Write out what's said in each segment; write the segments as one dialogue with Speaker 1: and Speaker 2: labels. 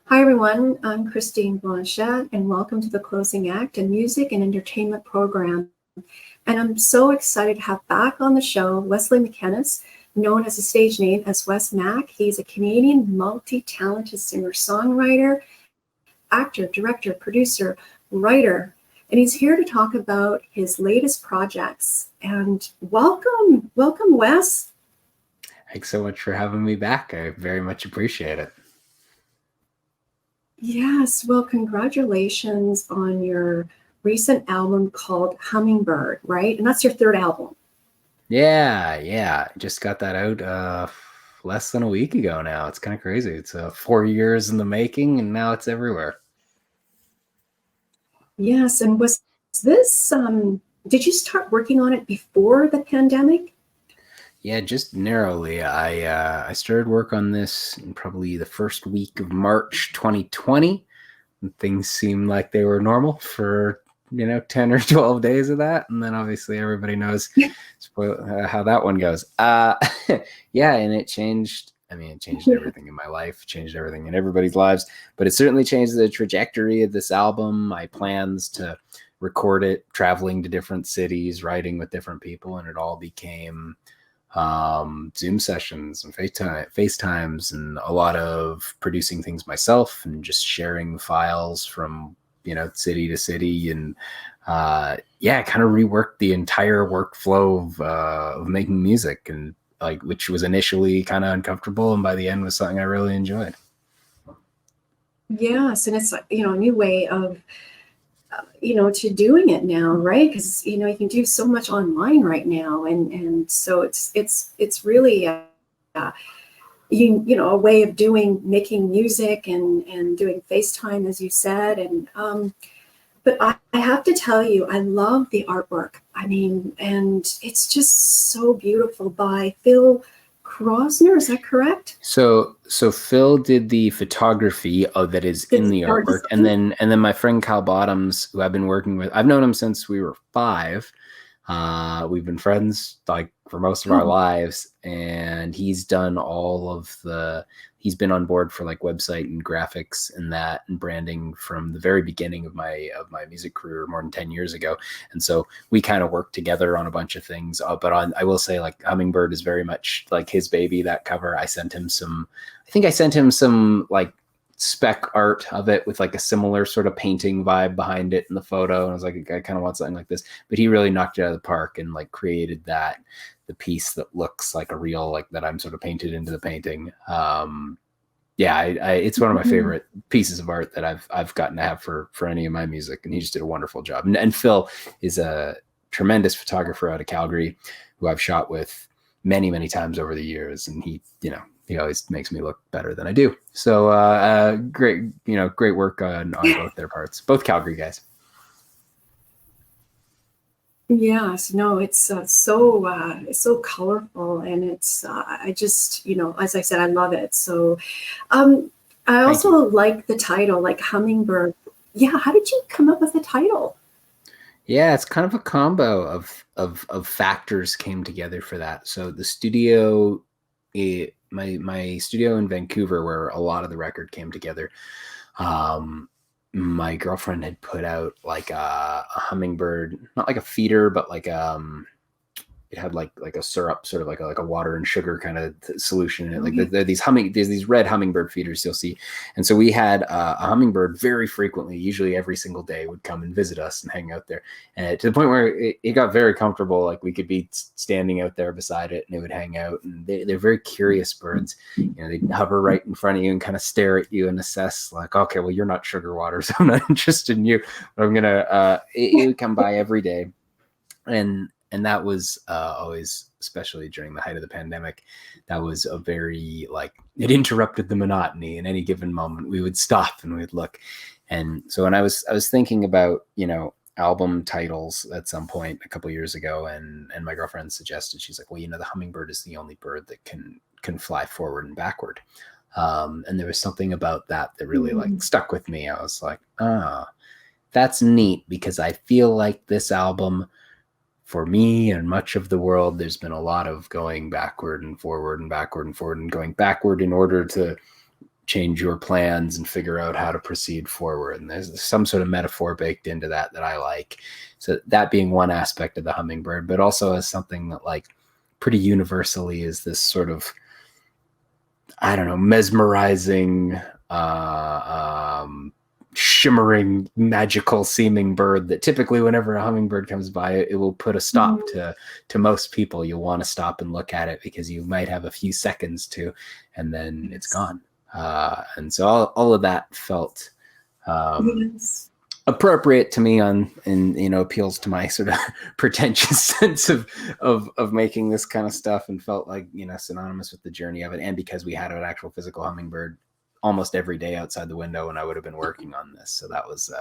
Speaker 1: Hi, everyone. I'm Christine Blanchet, and welcome to the Closing Act, a music and entertainment program. And I'm so excited to have back on the show Wesley MacInnes, known as a stage name as Wes Mack. He's a Canadian multi-talented singer-songwriter, actor, director, producer, writer, and he's here to talk about his latest projects. And welcome, Wes.
Speaker 2: Thanks so much for having me back. I very much appreciate it.
Speaker 1: Yes, well, congratulations on your recent album called Hummingbird, right? And that's your third album.
Speaker 2: Yeah. Just got that out less than a week ago now. It's kind of crazy. It's 4 years in the making, and now it's everywhere.
Speaker 1: Yes, and was this, did you start working on it before the pandemic?
Speaker 2: Yeah, just narrowly. I started work on this in probably the first week of March 2020. And things seemed like they were normal for 10 or 12 days of that, and then obviously everybody knows how that one goes. Yeah, and it changed. It changed everything in my life, changed everything in everybody's lives, but it certainly changed the trajectory of this album, my plans to record it, traveling to different cities, writing with different people, and it all became Zoom sessions and FaceTimes and a lot of producing things myself and just sharing files from city to city, and kind of reworked the entire workflow of making music, and which was initially kind of uncomfortable, and by the end was something I really enjoyed.
Speaker 1: Yes, and it's a new way of to doing it now, right? Because you can do so much online right now, and so it's really a way of making music and doing FaceTime, as you said, and but I have to tell you, I love the artwork. And it's just so beautiful by Phil Krosner. Is that correct?
Speaker 2: So Phil did the photography that is in the artwork, and then my friend Kyle Bottoms, who I've been working with, I've known him since we were 5. We've been friends for most of our lives, and he's been on board for website and graphics and branding from the very beginning of my music career more than 10 years ago. And so we kind of worked together on a bunch of things, but I will say Hummingbird is very much his baby. That cover, I sent him some spec art of it with a similar sort of painting vibe behind it in the photo, and I was like, I kind of want something like this, but he really knocked it out of the park and created the piece that looks like a real, that I'm sort of painted into the painting. It's one of my favorite pieces of art that I've gotten to have for any of my music, and he just did a wonderful job. And Phil is a tremendous photographer out of Calgary who I've shot with many, many times over the years, and he always makes me look better than I do. So great work on both their parts, both Calgary guys.
Speaker 1: Yes, no, it's so colorful, and it's I just as I said, I love it. So I also like the title, Hummingbird. Yeah, how did you come up with the title?
Speaker 2: Yeah, it's kind of a combo of factors came together for that. So the studio, my studio in Vancouver, where a lot of the record came together, my girlfriend had put out a hummingbird, not like a feeder, but it had like a syrup, sort of like a water and sugar kind of solution in it. There's these red hummingbird feeders you'll see. And so we had a hummingbird very frequently, usually every single day, would come and visit us and hang out there. And to the point where it got very comfortable. We could be standing out there beside it and it would hang out. And they're very curious birds. They'd hover right in front of you and kind of stare at you and assess okay, well, you're not sugar water, so I'm not interested in you, but I'm going to, it would come by every day. And that was always, especially during the height of the pandemic, that was a very, it interrupted the monotony. In any given moment, we would stop and we'd look. And so when I was thinking about, album titles at some point a couple of years ago, and my girlfriend suggested, she's like, well, the hummingbird is the only bird that can fly forward and backward. And there was something about that really stuck with me. I was like, that's neat, because I feel like this album, for me and much of the world, there's been a lot of going backward and forward and backward and forward, and going backward in order to change your plans and figure out how to proceed forward. And there's some sort of metaphor baked into that I like. So that being one aspect of the hummingbird, but also as something that like pretty universally is this sort of, I don't know, mesmerizing, shimmering, magical seeming bird that typically whenever a hummingbird comes by, it will put a stop to most people. You'll want to stop and look at it because you might have a few seconds to, and then it's gone. And so all of that felt appropriate to me and appeals to my sort of pretentious sense of making this kind of stuff, and felt like, synonymous with the journey of it. And because we had an actual physical hummingbird almost every day outside the window when I would have been working on this. So that was,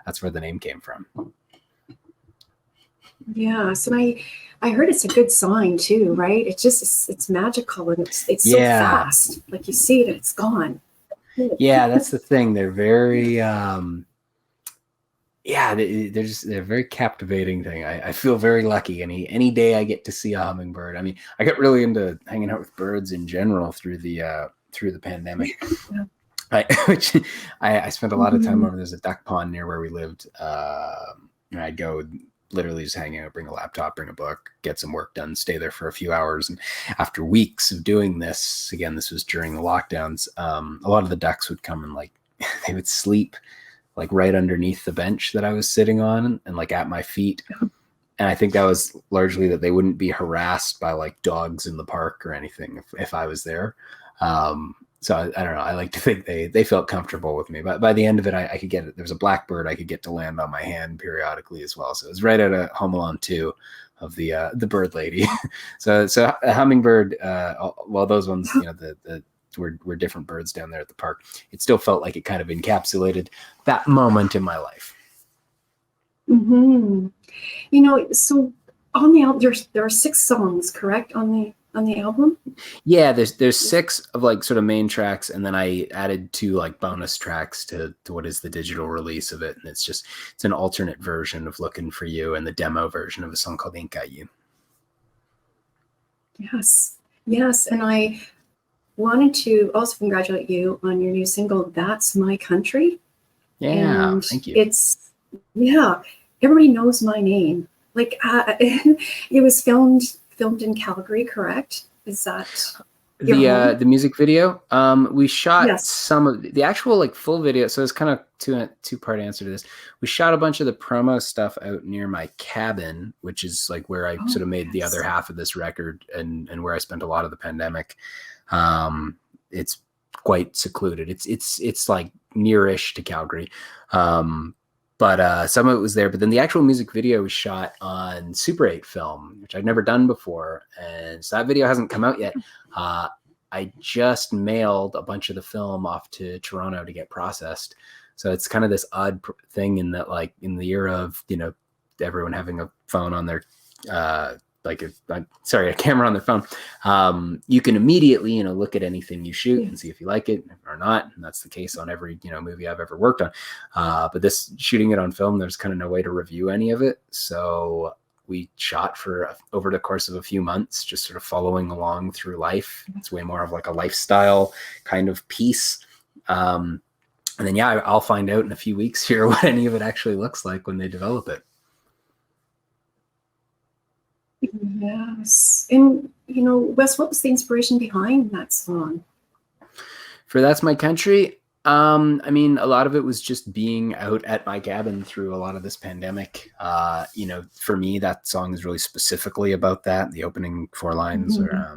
Speaker 2: that's where the name came from.
Speaker 1: Yes. And I heard it's a good sign too, right? It's magical, and it's so fast. Like you see it, it's gone.
Speaker 2: Yeah, that's the thing. They're very, they're very captivating thing. I feel very lucky any day I get to see a hummingbird. I mean, I got really into hanging out with birds in general through the pandemic. Yeah. I spent a lot of time over. There's a duck pond near where we lived. And I'd go literally just hang out, bring a laptop, bring a book, get some work done, stay there for a few hours. And after weeks of doing this, again, this was during the lockdowns, a lot of the ducks would come and like, they would sleep like right underneath the bench that I was sitting on and like at my feet. And I think that was largely that they wouldn't be harassed by like dogs in the park or anything if I was there. So I don't know. I like to think they felt comfortable with me. But by the end of it, I could get it. There was a blackbird I could get to land on my hand periodically as well. So it was right out of Home Alone 2 of the bird lady. so a hummingbird, while those ones, were different birds down there at the park, it still felt like it kind of encapsulated that moment in my life.
Speaker 1: Mm-hmm. So on the album, there are 6 songs, correct, on the album?
Speaker 2: Yeah, there's 6 of like sort of main tracks, and then I added 2 like bonus tracks to what is the digital release of it, and it's an alternate version of Looking for You and the demo version of a song called Ain't Got You.
Speaker 1: Yes, and I wanted to also congratulate you on your new single, That's My Country.
Speaker 2: Yeah,
Speaker 1: and
Speaker 2: thank you.
Speaker 1: It's everybody knows my name. Like it was filmed in Calgary, correct? Is that
Speaker 2: the music video? We shot some of the actual like full video. So it's kind of two-part answer to this. We shot a bunch of the promo stuff out near my cabin, which is like where I sort of made the other half of this record and where I spent a lot of the pandemic. It's quite secluded. It's like nearish to Calgary. But some of it was there. But then the actual music video was shot on Super 8 film, which I've never done before. And so that video hasn't come out yet. I just mailed a bunch of the film off to Toronto to get processed. So it's kind of this odd thing in that, like, in the era of, everyone having a phone on their, a camera on their phone, you can immediately, look at anything you shoot and see if you like it or not. And that's the case on every, movie I've ever worked on. But this shooting it on film, there's kind of no way to review any of it. So we shot for over the course of a few months, just sort of following along through life. It's way more of like a lifestyle kind of piece. And then, I'll find out in a few weeks here what any of it actually looks like when they develop it.
Speaker 1: Yes. And, Wes, what was the inspiration behind that song?
Speaker 2: For That's My Country, a lot of it was just being out at my cabin through a lot of this pandemic. For me, that song is really specifically about that. The opening 4 lines are,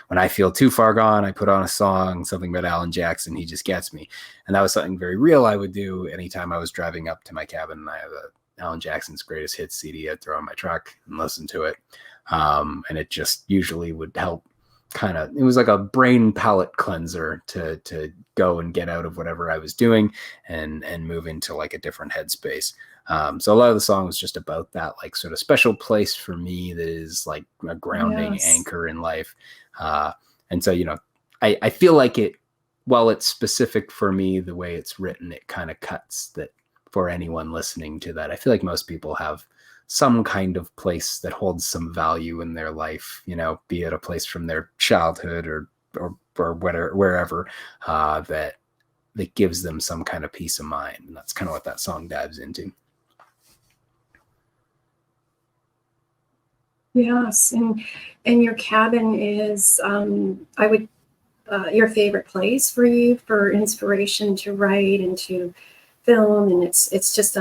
Speaker 2: when I feel too far gone, I put on a song, something about Alan Jackson, he just gets me. And that was something very real I would do anytime I was driving up to my cabin and I have Alan Jackson's greatest hits CD I'd throw in my truck and listen to it. And it just usually would help it was like a brain palate cleanser to go and get out of whatever I was doing and move into like a different headspace. So a lot of the song was just about that, like, sort of special place for me that is like a grounding anchor in life. And so, I feel like it, while it's specific for me, the way it's written, it kind of cuts that for anyone listening to that. I feel like most people have some kind of place that holds some value in their life, be it a place from their childhood or whatever, wherever, that that gives them some kind of peace of mind. And that's kind of what that song dives into.
Speaker 1: Yes, and your cabin is, your favorite place for you for inspiration to write and to film, and it's just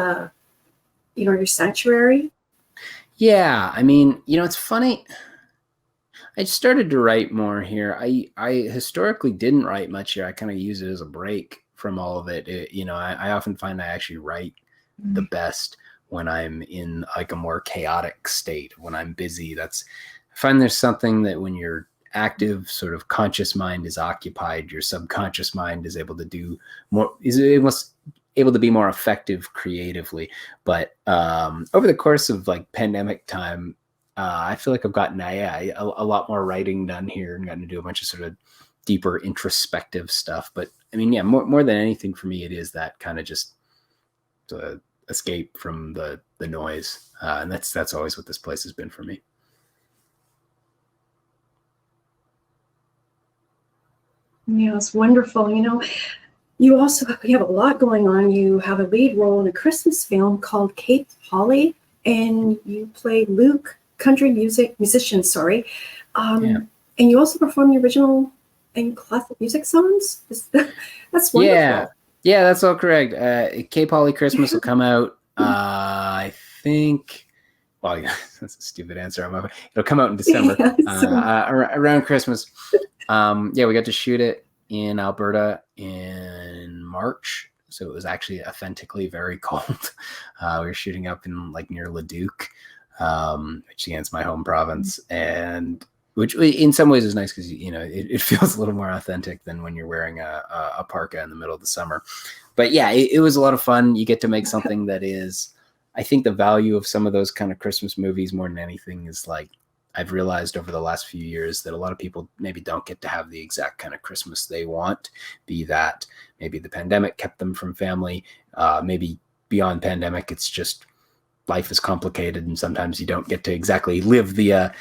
Speaker 1: your sanctuary.
Speaker 2: Yeah, I mean, it's funny. I started to write more here. I historically didn't write much here. I kind of use it as a break from all of it. I often find I actually write the best when I'm in like a more chaotic state, when I'm busy. I find there's something that when your active sort of conscious mind is occupied, your subconscious mind is able to do more, able to be more effective creatively. But over the course of like pandemic time, I feel like I've gotten a lot more writing done here and gotten to do a bunch of sort of deeper introspective stuff. But I mean, yeah, more than anything for me, it is that kind of just to escape from the noise. And that's always what this place has been for me.
Speaker 1: Yeah, it's wonderful. You have a lot going on. You have a lead role in a Christmas film called Cape Holly, and you play Luke, country musician. Sorry, and you also perform the original and classic music songs. That's wonderful.
Speaker 2: Yeah, that's all correct. Cape Holly Christmas will come out. I think. Well, yeah, that's a stupid answer. It'll come out in December, around Christmas. We got to shoot it in Alberta in March, so it was actually authentically very cold. We were shooting up in like near Leduc, which again is my home province, and which in some ways is nice because it feels a little more authentic than when you're wearing a parka in the middle of the summer. But yeah, it was a lot of fun. You get to make something that is, I think the value of some of those kind of Christmas movies more than anything is like, I've realized over the last few years that a lot of people maybe don't get to have the exact kind of Christmas they want, be that maybe the pandemic kept them from family, maybe beyond pandemic, it's just life is complicated and sometimes you don't get to exactly live the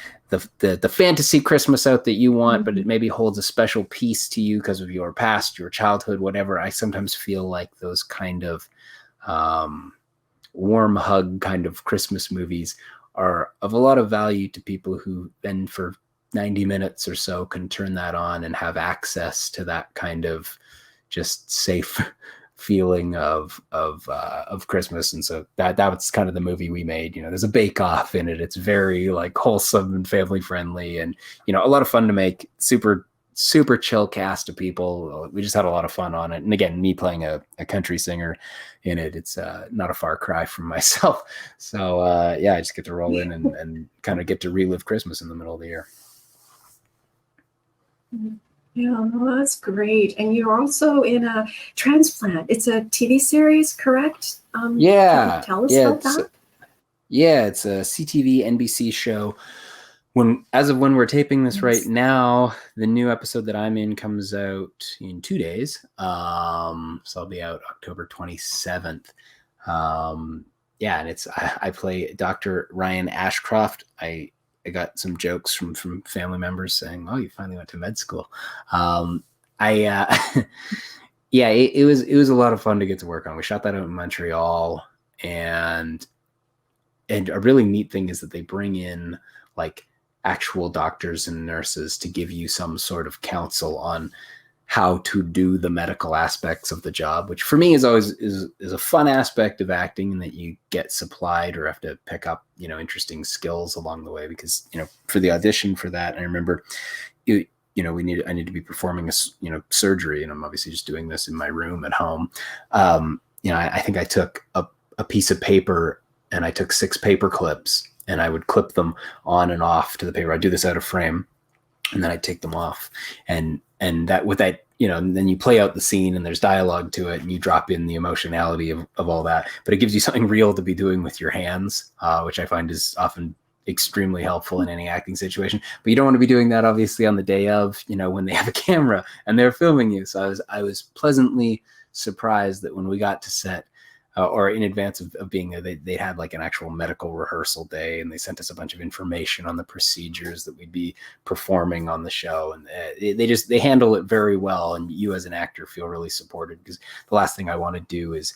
Speaker 2: fantasy Christmas out that you want, but it maybe holds a special piece to you because of your past, your childhood, whatever. I sometimes feel like those kind of warm hug kind of Christmas movies are of a lot of value to people who then for 90 minutes or so can turn that on and have access to that kind of just safe feeling of Christmas. And so that was kind of the movie we made. There's a bake-off in it. It's very like wholesome and family friendly and a lot of fun to make. Super chill cast of people. We just had a lot of fun on it. And again, me playing a country singer in it, it's not a far cry from myself. So I just get to roll in and kind of get to relive Christmas in the middle of the year.
Speaker 1: Yeah, well, that's great. And you're also in a Transplant. It's a TV series, correct? Can you tell us about that?
Speaker 2: It's a CTV NBC show. As of when we're taping this right now, the new episode that I'm in comes out in 2 days. So I'll be out October 27th. And I play Dr. Ryan Ashcroft. I got some jokes from family members saying, "Oh, you finally went to med school." It was a lot of fun to get to work on. We shot that out in Montreal, and a really neat thing is that they bring in like actual doctors and nurses to give you some sort of counsel on how to do the medical aspects of the job, which for me is always is a fun aspect of acting, and that you get supplied or have to pick up, interesting skills along the way. Because, for the audition for that, I remember I need to be performing surgery, and I'm obviously just doing this in my room at home. I think I took a piece of paper and I took 6 paper clips and I would clip them on and off to the paper. I'd do this out of frame and then I'd take them off. And that with that, and then you play out the scene and there's dialogue to it and you drop in the emotionality of all that, but it gives you something real to be doing with your hands, which I find is often extremely helpful in any acting situation. But you don't want to be doing that obviously on the day of, when they have a camera and they're filming you. So I was pleasantly surprised that when we got to set, or in advance of being there, they had like an actual medical rehearsal day, and they sent us a bunch of information on the procedures that we'd be performing on the show. And they handle it very well. And you as an actor feel really supported, because the last thing I want to do is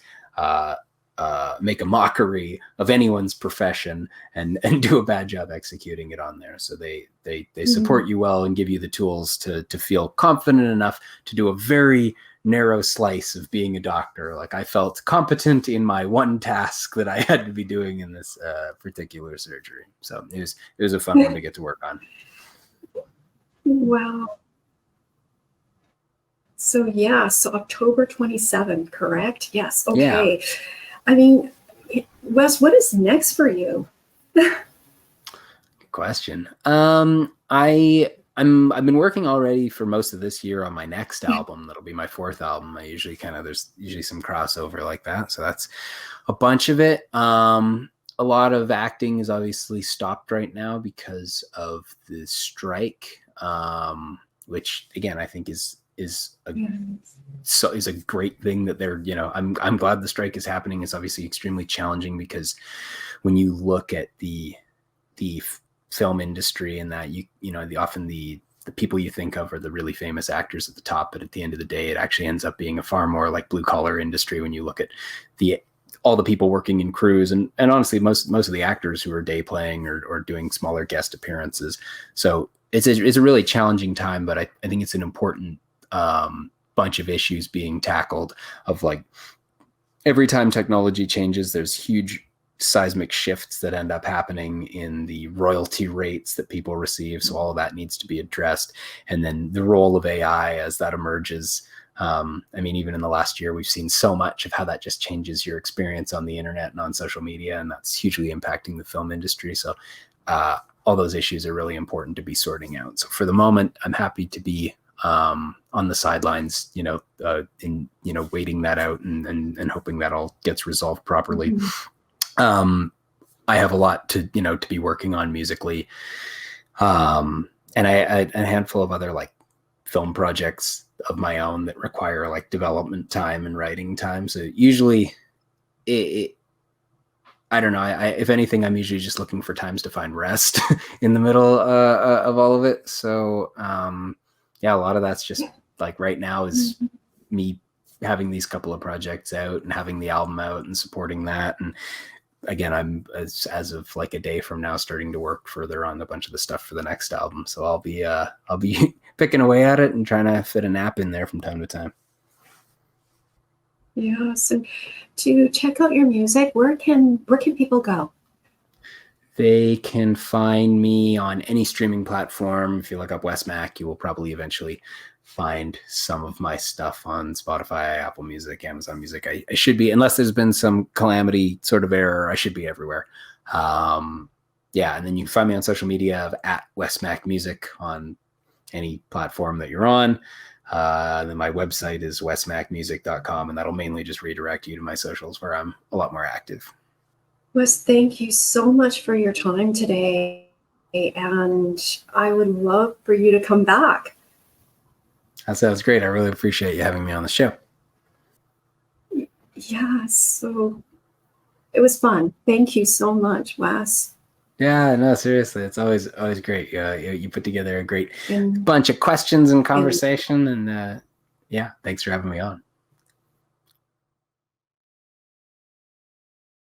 Speaker 2: make a mockery of anyone's profession and do a bad job executing it on there. So they support you well and give you the tools to feel confident enough to do a very narrow slice of being a doctor. Like, I felt competent in my one task that I had to be doing in this particular surgery. So it was a fun one to get to work on.
Speaker 1: Wow. So October 27th, correct? Yes. Okay. Yeah. I mean, Wes, what is next for you?
Speaker 2: Good question. I've been working already for most of this year on my next album. That'll be my 4th album. There's usually some crossover like that. So that's a bunch of it. A lot of acting is obviously stopped right now because of the strike, which again, I think is a great thing that they're, I'm glad the strike is happening. It's obviously extremely challenging, because when you look at the film industry, and that often the people you think of are the really famous actors at the top, but at the end of the day, it actually ends up being a far more like blue collar industry when you look at all the people working in crews, and honestly most of the actors who are day playing or doing smaller guest appearances. So it's a really challenging time, but I think it's an important bunch of issues being tackled. Of like, every time technology changes, there's huge seismic shifts that end up happening in the royalty rates that people receive. So all of that needs to be addressed. And then the role of AI as that emerges. Even in the last year, we've seen so much of how that just changes your experience on the internet and on social media, and that's hugely impacting the film industry. So all those issues are really important to be sorting out. So for the moment, I'm happy to be on the sidelines, waiting that out and hoping that all gets resolved properly. I have a lot to be working on musically. And a handful of other like film projects of my own that require like development time and writing time. So usually I don't know. If anything, I'm usually just looking for times to find rest in the middle of all of it. So a lot of that's just like right now is me having these couple of projects out and having the album out and supporting that. And again, I'm as of like a day from now starting to work further on a bunch of the stuff for the next album. So I'll be picking away at it and trying to fit a nap in there from time to time.
Speaker 1: Yes. And to check out your music, where can people go?
Speaker 2: They can find me on any streaming platform. If you look up Wes Mack, you will probably eventually find some of my stuff on Spotify, Apple Music, Amazon Music. I should be, unless there's been some calamity sort of error, I should be everywhere. And then you can find me on social media at Wes Mack Music on any platform that you're on. Then my website is wesmackmusic.com, and that'll mainly just redirect you to my socials where I'm a lot more active.
Speaker 1: Wes, thank you so much for your time today. And I would love for you to come back.
Speaker 2: That sounds great. I really appreciate you having me on the show.
Speaker 1: Yeah, so it was fun. Thank you so much, Wes.
Speaker 2: Yeah, no, seriously, it's always great. You put together a great bunch of questions and conversation, and thanks for having me on.